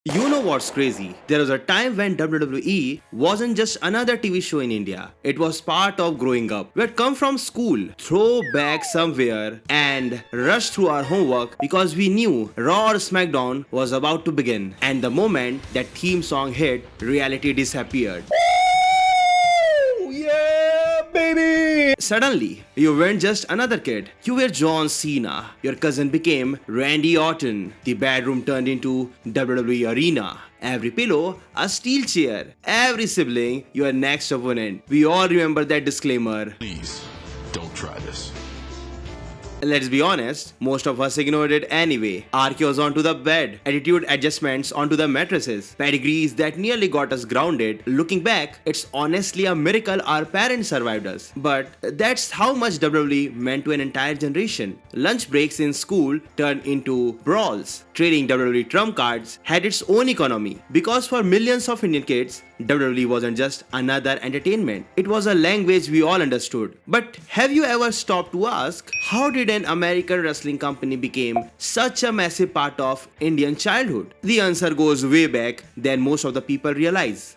You know what's crazy? There was a time when WWE wasn't just another TV show in India. It was part of growing up. We'd come from school, throw back somewhere, and rush through our homework because we knew Raw or SmackDown was about to begin. And the moment that theme song hit, reality disappeared. Yeah, baby! Suddenly, you weren't just another kid. You were John Cena. Your cousin became Randy Orton. The bedroom turned into WWE Arena. Every pillow, a steel chair. Every sibling, your next opponent. We all remember that disclaimer. Please, don't try this. Let's be honest, most of us ignored it anyway. RKOs onto the bed, attitude adjustments onto the mattresses, pedigrees that nearly got us grounded. Looking back, it's honestly a miracle our parents survived us. But that's how much WWE meant to an entire generation. Lunch breaks in school turned into brawls. Trading WWE trump cards had its own economy. Because for millions of Indian kids, WWE wasn't just another entertainment. It was a language we all understood. But have you ever stopped to ask, how did an American wrestling company became such a massive part of Indian childhood? The answer goes way back than most of the people realize.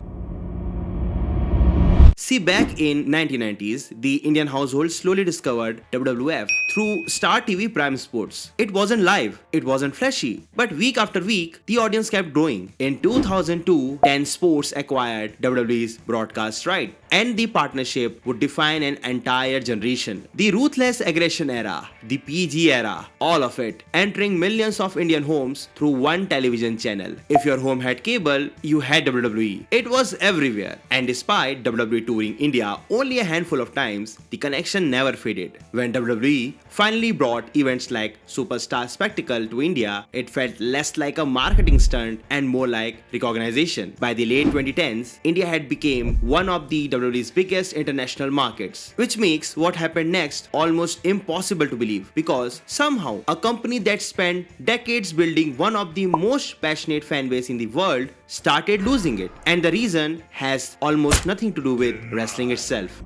See, back in 1990s, the Indian household slowly discovered WWF through Star TV Prime Sports. It wasn't live, it wasn't flashy, but week after week, the audience kept growing. In 2002, 10 Sports acquired WWE's broadcast right, and the partnership would define an entire generation. The ruthless aggression era, the PG era, all of it, entering millions of Indian homes through one television channel. If your home had cable, you had WWE. It was everywhere, and despite WWE touring India only a handful of times, the connection never faded. When WWE finally brought events like Superstar Spectacle to India, it felt less like a marketing stunt and more like recognition. By the late 2010s, India had become one of the WWE's biggest international markets, which makes what happened next almost impossible to believe, because somehow a company that spent decades building one of the most passionate fan base in the world started losing it. And the reason has almost nothing to do with wrestling itself.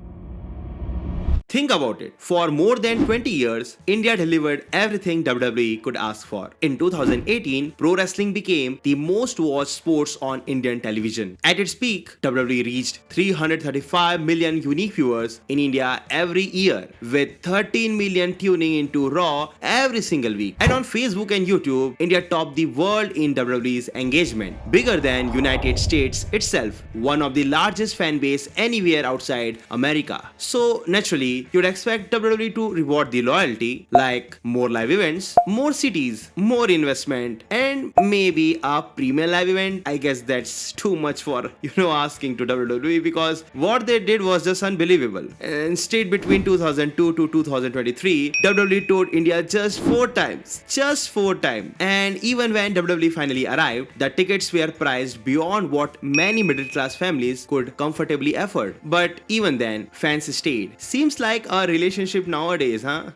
Think about it. For more than 20 years, India delivered everything WWE could ask for. In 2018, pro wrestling became the most watched sports on Indian television. At its peak, WWE reached 335 million unique viewers in India every year, with 13 million tuning into Raw every single week. And on Facebook and YouTube, India topped the world in WWE's engagement, bigger than United States itself, one of the largest fan base anywhere outside America. So naturally, you'd expect WWE to reward the loyalty, like more live events, more cities, more investment, and maybe a premium live event. I guess that's too much for, asking to WWE, because what they did was just unbelievable. Instead, between 2002 to 2023, WWE toured India just 4 times. Just 4 times. And even when WWE finally arrived, the tickets were priced beyond what many middle-class families could comfortably afford. But even then, fans stayed. Seems like a relationship nowadays, huh?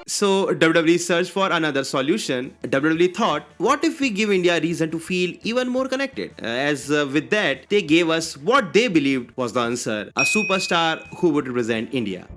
So WWE searched for another solution. WWE thought, what if we give India a reason to feel even more connected? With that, they gave us what they believed was the answer: a superstar who would represent India.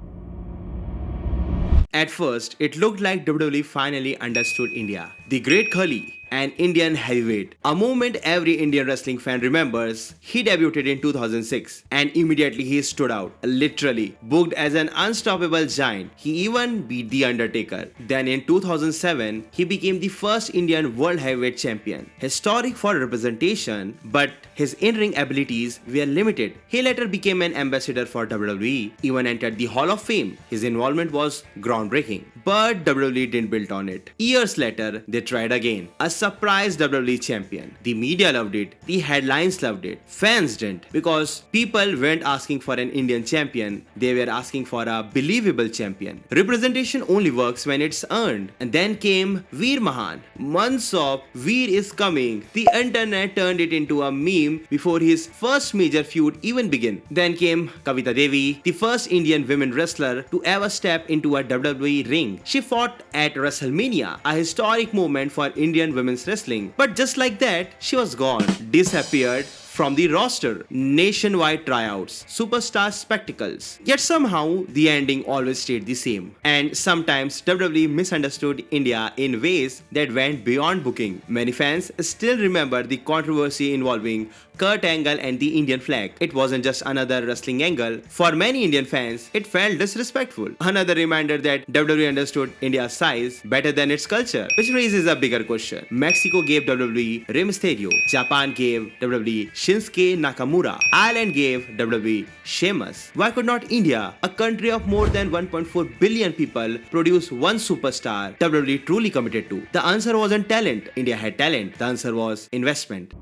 At first, it looked like WWE finally understood India. The Great Khali, an Indian heavyweight, a moment every Indian wrestling fan remembers. He debuted in 2006 and immediately he stood out, literally booked as an unstoppable giant. He even beat The Undertaker. Then in 2007, he became the first Indian World Heavyweight Champion. Historic for representation, but his in-ring abilities were limited. He later became an ambassador for WWE, even entered the Hall of Fame. His involvement was groundbreaking, but WWE didn't build on it. Years later, they tried again. A surprise WWE champion. The media loved it, the headlines loved it, fans didn't, because people weren't asking for an Indian champion, they were asking for a believable champion. Representation only works when it's earned. And then came Veer Mahan. Months of Veer is coming. The internet turned it into a meme before his first major feud even began. Then came Kavita Devi, the first Indian women wrestler to ever step into a WWE ring. She fought at WrestleMania, a historic moment for Indian women's wrestling. But just like that, she was gone, disappeared from the roster, nationwide tryouts, superstar spectacles. Yet somehow, the ending always stayed the same. And sometimes WWE misunderstood India in ways that went beyond booking. Many fans still remember the controversy involving Kurt Angle and the Indian flag. It wasn't just another wrestling angle. For many Indian fans, it felt disrespectful. Another reminder that WWE understood India's size better than its culture, which raises a bigger question. Mexico gave WWE Rey Mysterio, Japan gave WWE Shinsuke Nakamura, Ireland gave WWE Sheamus. Why could not India, a country of more than 1.4 billion people, produce one superstar WWE truly committed to? The answer wasn't talent. India had talent. The answer was investment.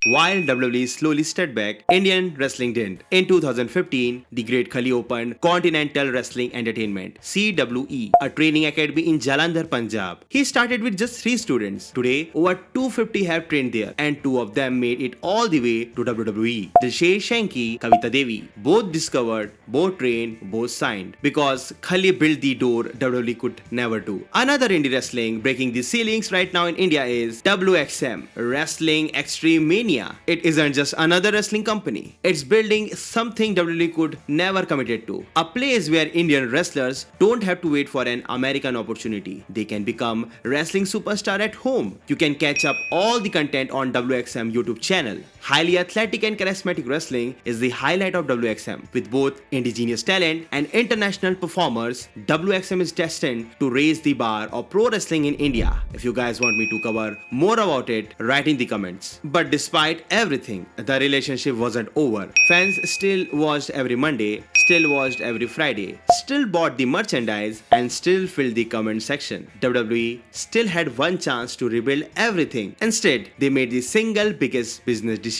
While WWE slowly stepped back, Indian wrestling didn't. In 2015, the Great Khali opened Continental Wrestling Entertainment (CWE), a training academy in Jalandhar, Punjab. He started with just 3 students. Today, over 250 have trained there, and 2 of them made it all the way to WWE. Dilshesh Shanky, Kavita Devi, both discovered, both trained, both signed, because Khali built the door WWE could never do. Another indie wrestling breaking the ceilings right now in India is WXM, Wrestling Extreme Mania. It isn't just another wrestling company. It's building something WWE could never committed to. A place where Indian wrestlers don't have to wait for an American opportunity. They can become wrestling superstar at home. You can catch up all the content on WXM YouTube channel. Highly athletic and charismatic wrestling is the highlight of WXM. With both indigenous talent and international performers, WXM is destined to raise the bar of pro wrestling in India. If you guys want me to cover more about it, write in the comments. But despite everything, the relationship wasn't over. Fans still watched every Monday, still watched every Friday, still bought the merchandise, and still filled the comment section. WWE still had one chance to rebuild everything. Instead, they made the single biggest business decision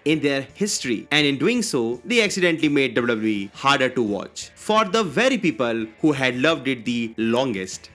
in their history, and in doing so, they accidentally made WWE harder to watch for the very people who had loved it the longest.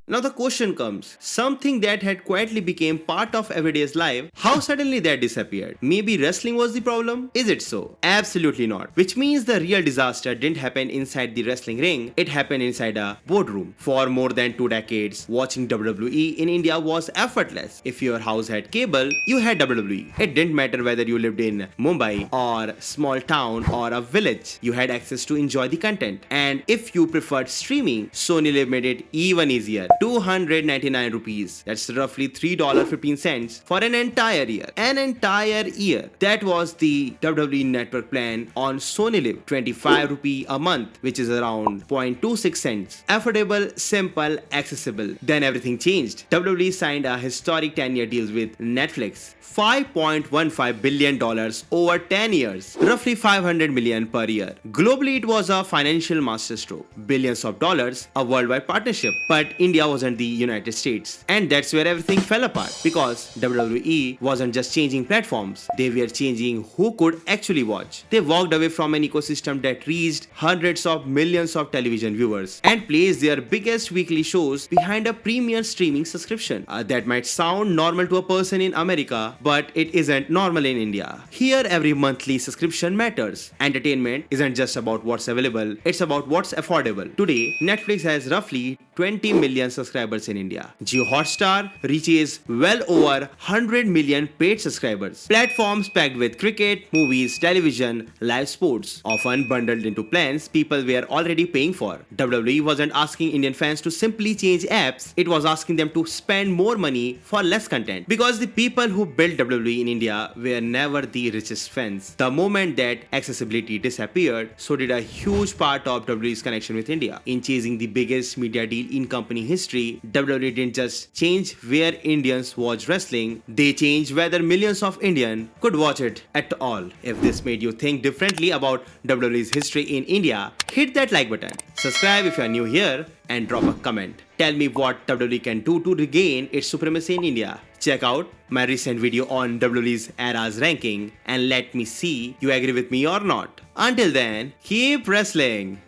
Now the question comes, something that had quietly become part of everyday's life, how suddenly that disappeared? Maybe wrestling was the problem? Is it so? Absolutely not. Which means the real disaster didn't happen inside the wrestling ring, it happened inside a boardroom. For more than 2 decades, watching WWE in India was effortless. If your house had cable, you had WWE. It didn't matter whether you lived in Mumbai or small town or a village, you had access to enjoy the content. And if you preferred streaming, Sony Live made it even easier. 299 rupees. That's roughly $3.15 for an entire year. An entire year. That was the WWE network plan on Sony Live. 25 rupee a month, which is around 0.26 cents. Affordable, simple, accessible. Then everything changed. WWE signed a historic 10-year deals with Netflix. $5.15 billion over 10 years. Roughly 500 million per year. Globally, it was a financial masterstroke. Billions of dollars, a worldwide partnership. But India wasn't the United States. And that's where everything fell apart. Because WWE wasn't just changing platforms, they were changing who could actually watch. They walked away from an ecosystem that reached hundreds of millions of television viewers and placed their biggest weekly shows behind a premier streaming subscription. That might sound normal to a person in America, but it isn't normal in India. Here, every monthly subscription matters. Entertainment isn't just about what's available, it's about what's affordable. Today, Netflix has roughly 20 million subscribers in India. Jio Hotstar reaches well over 100 million paid subscribers. Platforms packed with cricket, movies, television, live sports, often bundled into plans people were already paying for. WWE wasn't asking Indian fans to simply change apps, it was asking them to spend more money for less content. Because the people who built WWE in India were never the richest fans. The moment that accessibility disappeared, so did a huge part of WWE's connection with India. In chasing the biggest media deal in company history, WWE didn't just change where Indians watch wrestling, they changed whether millions of Indians could watch it at all. If this made you think differently about WWE's history in India, hit that like button. Subscribe if you are new here and drop a comment. Tell me what WWE can do to regain its supremacy in India. Check out my recent video on WWE's eras ranking and let me see you agree with me or not. Until then, keep wrestling.